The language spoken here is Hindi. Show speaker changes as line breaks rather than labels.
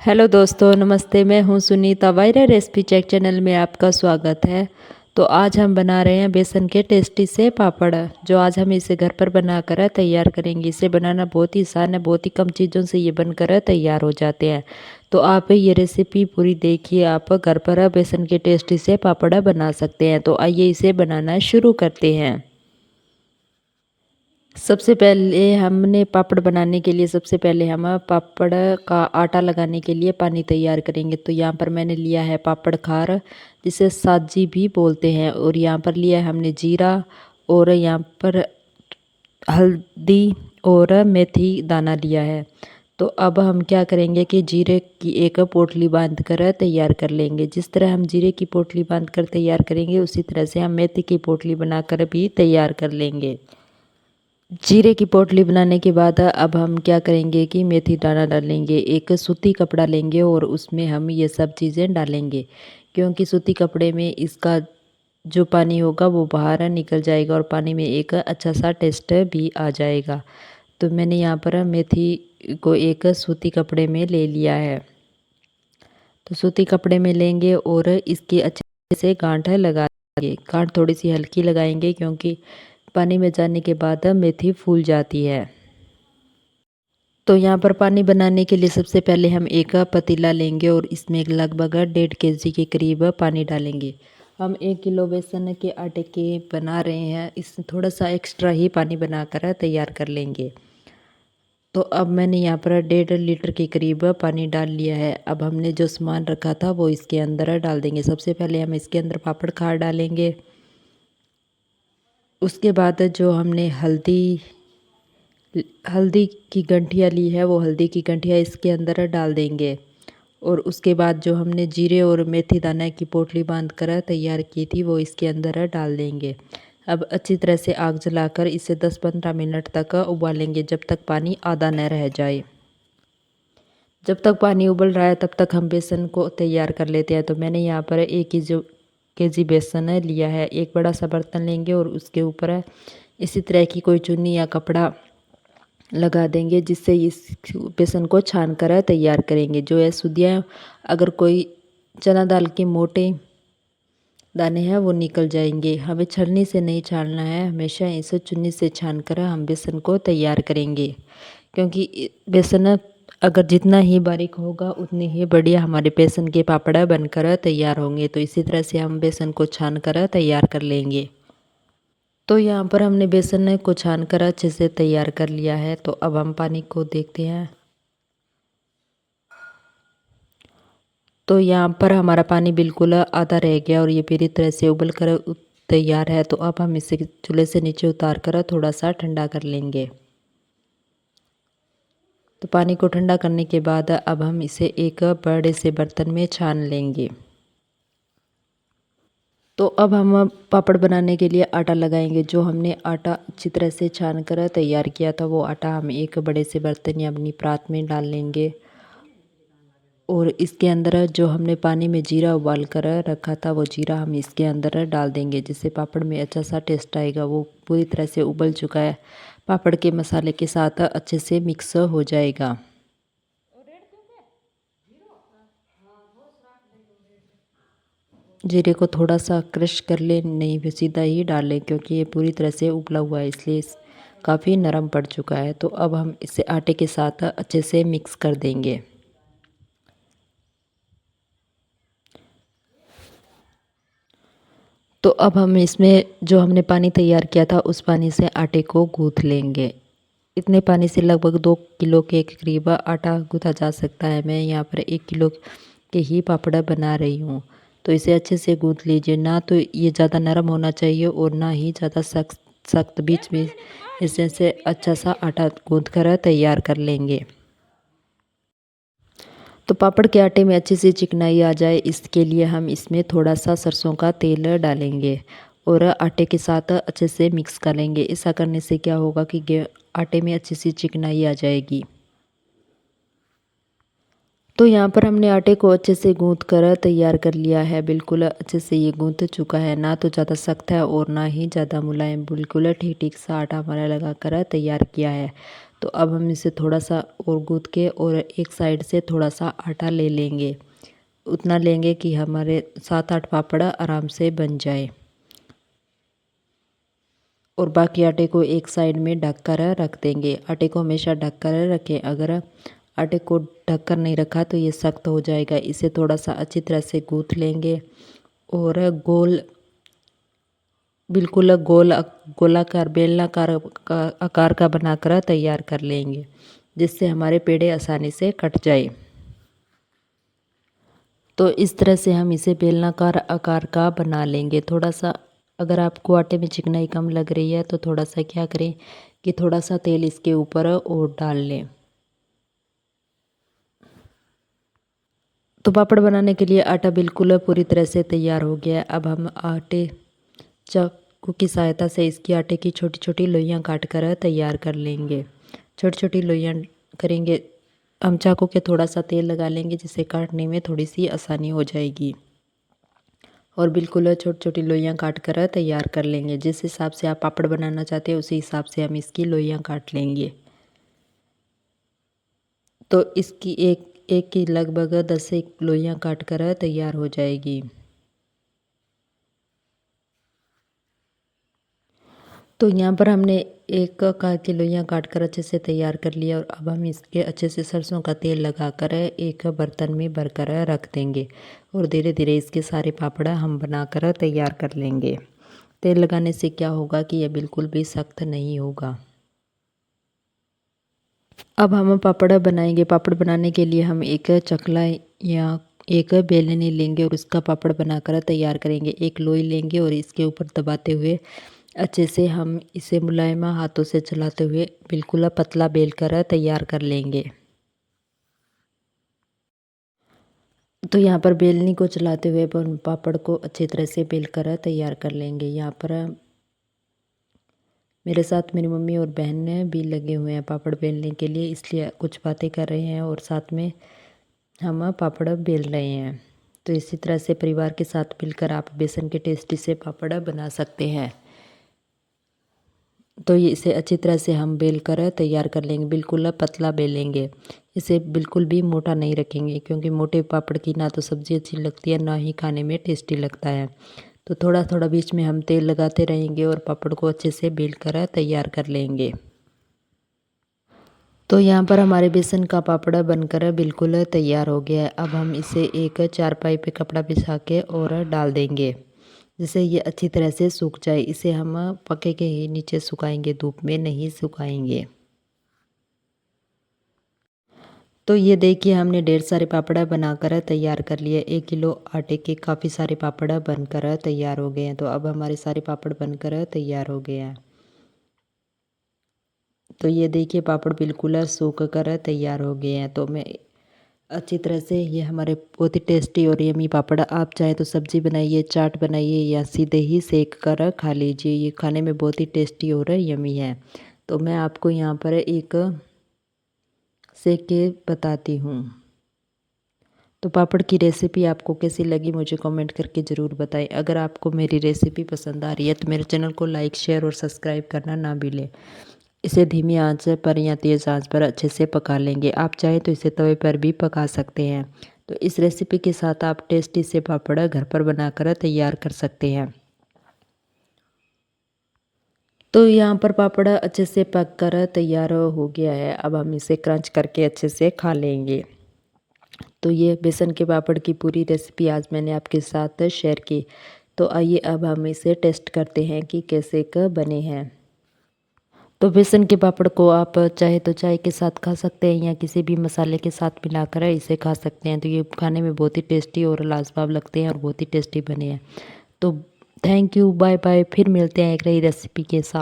हेलो दोस्तों, नमस्ते। मैं हूं सुनीता। वायरा रेसिपी चेक चैनल में आपका स्वागत है। तो आज हम बना रहे हैं बेसन के टेस्टी से पापड़, जो आज हम इसे घर पर बनाकर तैयार करेंगे। इसे बनाना बहुत ही आसान है, बहुत ही कम चीज़ों से ये बनकर तैयार हो जाते हैं। तो आप ये रेसिपी पूरी देखिए, आप घर पर बेसन के टेस्टी से पापड़ बना सकते हैं। तो आइए इसे बनाना शुरू करते हैं। सबसे पहले हमने पापड़ बनाने के लिए सबसे पहले हम पापड़ का आटा लगाने के लिए पानी तैयार करेंगे। तो यहाँ पर मैंने लिया है पापड़ खार, जिसे साजी भी बोलते हैं, और यहाँ पर लिया है हमने जीरा, और यहाँ पर हल्दी और मेथी दाना लिया है। तो अब हम क्या करेंगे कि जीरे की एक पोटली बांध कर तैयार कर लेंगे। जिस तरह हम जीरे की पोटली बांध कर तैयार करेंगे, उसी तरह से हम मेथी की पोटली बनाकर भी तैयार कर लेंगे। जीरे की पोटली बनाने के बाद अब हम क्या करेंगे कि मेथी दाना डालेंगे। एक सूती कपड़ा लेंगे और उसमें हम ये सब चीज़ें डालेंगे, क्योंकि सूती कपड़े में इसका जो पानी होगा वो बाहर निकल जाएगा और पानी में एक अच्छा सा टेस्ट भी आ जाएगा। तो मैंने यहाँ पर मेथी को एक सूती कपड़े में ले लिया है। तो सूती कपड़े में लेंगे और इसकी अच्छे से गांठ लगा देंगे। गांठ थोड़ी सी हल्की लगाएंगे, क्योंकि पानी में जाने के बाद मेथी फूल जाती है। तो यहाँ पर पानी बनाने के लिए सबसे पहले हम एक पतीला लेंगे और इसमें लगभग 1.5 kg के करीब पानी डालेंगे। हम 1 किलो बेसन के आटे के बना रहे हैं, इसमें थोड़ा सा एक्स्ट्रा ही पानी बनाकर तैयार कर लेंगे। तो अब मैंने यहाँ पर 1.5 लीटर के करीब पानी डाल लिया है। अब हमने जो सामान रखा था वो इसके अंदर डाल देंगे। सबसे पहले हम इसके अंदर पापड़ खार डालेंगे। उसके बाद जो हमने हल्दी की गंठियाँ ली है, वो हल्दी की गंठियाँ इसके अंदर डाल देंगे। और उसके बाद जो हमने जीरे और मेथी दाना की पोटली बांध कर तैयार की थी, वो इसके अंदर डाल देंगे। अब अच्छी तरह से आग जलाकर इसे 10-15 मिनट तक उबालेंगे, जब तक पानी आधा न रह जाए। जब तक पानी उबल रहा है तब तक हम बेसन को तैयार कर लेते हैं। तो मैंने यहाँ पर 1 kg बेसन लिया है। एक बड़ा सा बर्तन लेंगे और उसके ऊपर इसी तरह की कोई चुन्नी या कपड़ा लगा देंगे, जिससे इस बेसन को छान कर तैयार करेंगे। जो है सुदियाँ, अगर कोई चना दाल के मोटे दाने हैं वो निकल जाएंगे। हमें छलनी से नहीं छानना है, हमेशा इसे चुन्नी से छान कर हम बेसन को तैयार करेंगे, क्योंकि बेसन अगर जितना ही बारीक होगा उतनी ही बढ़िया हमारे बेसन के पापड़ बनकर तैयार होंगे। तो इसी तरह से हम बेसन को छान कर तैयार कर लेंगे। तो यहाँ पर हमने बेसन को छान कर अच्छे से तैयार कर लिया है। तो अब हम पानी को देखते हैं। तो यहाँ पर हमारा पानी बिल्कुल आधा रह गया और ये पूरी तरह से उबल कर तैयार है। तो अब हम इसे चूल्हे से नीचे उतार कर थोड़ा सा ठंडा कर लेंगे। तो पानी को ठंडा करने के बाद अब हम इसे एक बड़े से बर्तन में छान लेंगे। तो अब हम पापड़ बनाने के लिए आटा लगाएंगे। जो हमने आटा अच्छी तरह से छान कर तैयार किया था, वो आटा हम एक बड़े से बर्तन या अपनी परात में डाल लेंगे। और इसके अंदर जो हमने पानी में जीरा उबाल कर रखा था, वो जीरा हम इसके अंदर डाल देंगे, जिससे पापड़ में अच्छा सा टेस्ट आएगा। वो पूरी तरह से उबल चुका है, पापड़ के मसाले के साथ अच्छे से मिक्स हो जाएगा। जीरे को थोड़ा सा क्रश कर ले, नहीं भी सीधा ही डाल लें, क्योंकि ये पूरी तरह से उबला हुआ है, इसलिए काफ़ी नरम पड़ चुका है। तो अब हम इसे आटे के साथ अच्छे से मिक्स कर देंगे। तो अब हम इसमें जो हमने पानी तैयार किया था, उस पानी से आटे को गूँथ लेंगे। इतने पानी से लगभग 2 किलो के करीब आटा गूँथा जा सकता है। मैं यहाँ पर 1 किलो के ही पापड़ बना रही हूँ। तो इसे अच्छे से गूँथ लीजिए। ना तो ये ज़्यादा नरम होना चाहिए और ना ही ज़्यादा सख्त सख्त, बीच में इससे से अच्छा सा आटा गूँथ कर तैयार कर लेंगे। तो पापड़ के आटे में अच्छी सी चिकनाई आ जाए, इसके लिए हम इसमें थोड़ा सा सरसों का तेल डालेंगे और आटे के साथ अच्छे से मिक्स कर लेंगे। ऐसा करने से क्या होगा कि आटे में अच्छी सी चिकनाई आ जाएगी। तो यहाँ पर हमने आटे को अच्छे से गूँथ कर तैयार कर लिया है। बिल्कुल अच्छे से ये गूँथ चुका है, ना तो ज़्यादा सख्त है और ना ही ज़्यादा मुलायम। बिल्कुल ठीक ठीक सा आटा हमारा लगा कर तैयार किया है। तो अब हम इसे थोड़ा सा और गूँथ के और एक साइड से थोड़ा सा आटा ले लेंगे। उतना लेंगे कि हमारे 7-8 पापड़ आराम से बन जाए। और बाकी आटे को एक साइड में ढक कर रख देंगे। आटे को हमेशा ढक कर रखें। अगर आटे को ढक कर नहीं रखा तो ये सख्त हो जाएगा। इसे थोड़ा सा अच्छी तरह से गूँथ लेंगे और बिल्कुल गोलाकार बेलनाकार आकार का बनाकर तैयार कर लेंगे, जिससे हमारे पेड़े आसानी से कट जाए। तो इस तरह से हम इसे बेलनाकार आकार का बना लेंगे। थोड़ा सा अगर आपको आटे में चिकनाई कम लग रही है तो थोड़ा सा क्या करें कि थोड़ा सा तेल इसके ऊपर और डाल लें। तो पापड़ बनाने के लिए आटा बिल्कुल पूरी तरह से तैयार हो गया है। अब हम आटे चाकू की सहायता से इसकी आटे की छोटी छोटी लोइयाँ काट कर तैयार कर लेंगे। छोटी छोटी लोइयाँ करेंगे। हम चाकू के थोड़ा सा तेल लगा लेंगे, जिससे काटने में थोड़ी सी आसानी हो जाएगी। और बिल्कुल छोटी छोटी लोइयाँ काट कर तैयार कर लेंगे। जिस हिसाब से आप पापड़ बनाना चाहते हैं उसी हिसाब से हम इसकी लोइयाँ काट लेंगे। तो इसकी एक एक की लगभग 10 से लोइयाँ काट कर तैयार हो जाएगी। तो यहाँ पर हमने एक आकार की लोइयाँ काट कर अच्छे से तैयार कर लिया। और अब हम इसके अच्छे से सरसों का तेल लगाकर एक बर्तन में भरकर रख देंगे। और धीरे धीरे इसके सारे पापड़ हम बनाकर तैयार कर लेंगे। तेल लगाने से क्या होगा कि यह बिल्कुल भी सख्त नहीं होगा। अब हम पापड़ बनाएंगे। पापड़ बनाने के लिए हम एक चकला या एक बेलनी लेंगे और उसका पापड़ बनाकर तैयार करेंगे। एक लोई लेंगे और इसके ऊपर दबाते हुए अच्छे से हम इसे मुलायम हाथों से चलाते हुए बिल्कुल पतला बेल कर तैयार कर लेंगे। तो यहाँ पर बेलनी को चलाते हुए पापड़ को अच्छी तरह से बेल कर तैयार कर लेंगे। यहाँ पर मेरे साथ मेरी मम्मी और बहन भी लगे हुए हैं पापड़ बेलने के लिए, इसलिए कुछ बातें कर रहे हैं और साथ में हम पापड़ बेल रहे हैं। तो इसी तरह से परिवार के साथ मिलकर आप बेसन के टेस्टी से पापड़ बना सकते हैं। तो ये इसे अच्छी तरह से हम बेल कर तैयार कर लेंगे। बिल्कुल पतला बेलेंगे। इसे बिल्कुल भी मोटा नहीं रखेंगे, क्योंकि मोटे पापड़ की ना तो सब्ज़ी अच्छी लगती है ना ही खाने में टेस्टी लगता है। तो थोड़ा थोड़ा बीच में हम तेल लगाते रहेंगे और पापड़ को अच्छे से बेल कर तैयार कर लेंगे। तो यहाँ पर हमारे बेसन का पापड़ बनकर बिल्कुल तैयार हो गया है। अब हम इसे एक चारपाई पे कपड़ा बिछा के और डाल देंगे, जिससे ये अच्छी तरह से सूख जाए। इसे हम पक्के के ही नीचे सुखाएंगे, धूप में नहीं सुखाएंगे। तो ये देखिए हमने ढेर सारे पापड़ बनाकर तैयार कर लिए। 1 किलो आटे के काफ़ी सारे पापड़ बनकर तैयार हो गए हैं। तो अब हमारे सारे पापड़ बनकर तैयार हो गए हैं। तो ये देखिए पापड़ बिल्कुल सूख कर तैयार हो गए हैं। तो मैं अच्छी तरह से ये हमारे बहुत ही टेस्टी और यमी पापड़, आप चाहें तो सब्ज़ी बनाइए, चाट बनाइए या सीधे ही सेक कर खा लीजिए। ये खाने में बहुत ही टेस्टी और यमी है। तो मैं आपको यहाँ पर एक सेक के बताती हूँ। तो पापड़ की रेसिपी आपको कैसी लगी मुझे कमेंट करके ज़रूर बताएं। अगर आपको मेरी रेसिपी पसंद आ रही है तो मेरे चैनल को लाइक शेयर और सब्सक्राइब करना ना भूलें। इसे धीमी आंच पर या तेज़ आंच पर अच्छे से पका लेंगे। आप चाहें तो इसे तवे पर भी पका सकते हैं। तो इस रेसिपी के साथ आप टेस्टी से पापड़ घर पर बनाकर तैयार कर सकते हैं। तो यहाँ पर पापड़ अच्छे से पक कर तैयार हो गया है। अब हम इसे क्रंच करके अच्छे से खा लेंगे। तो ये बेसन के पापड़ की पूरी रेसिपी आज मैंने आपके साथ शेयर की। तो आइए अब हम इसे टेस्ट करते हैं कि कैसे बने हैं। तो बेसन के पापड़ को आप चाहे तो चाय के साथ खा सकते हैं या किसी भी मसाले के साथ मिलाकर इसे खा सकते हैं। तो ये खाने में बहुत ही टेस्टी और लाजवाब लगते हैं और बहुत ही टेस्टी बने हैं। तो थैंक यू, बाय बाय। फिर मिलते हैं एक नई रेसिपी के साथ।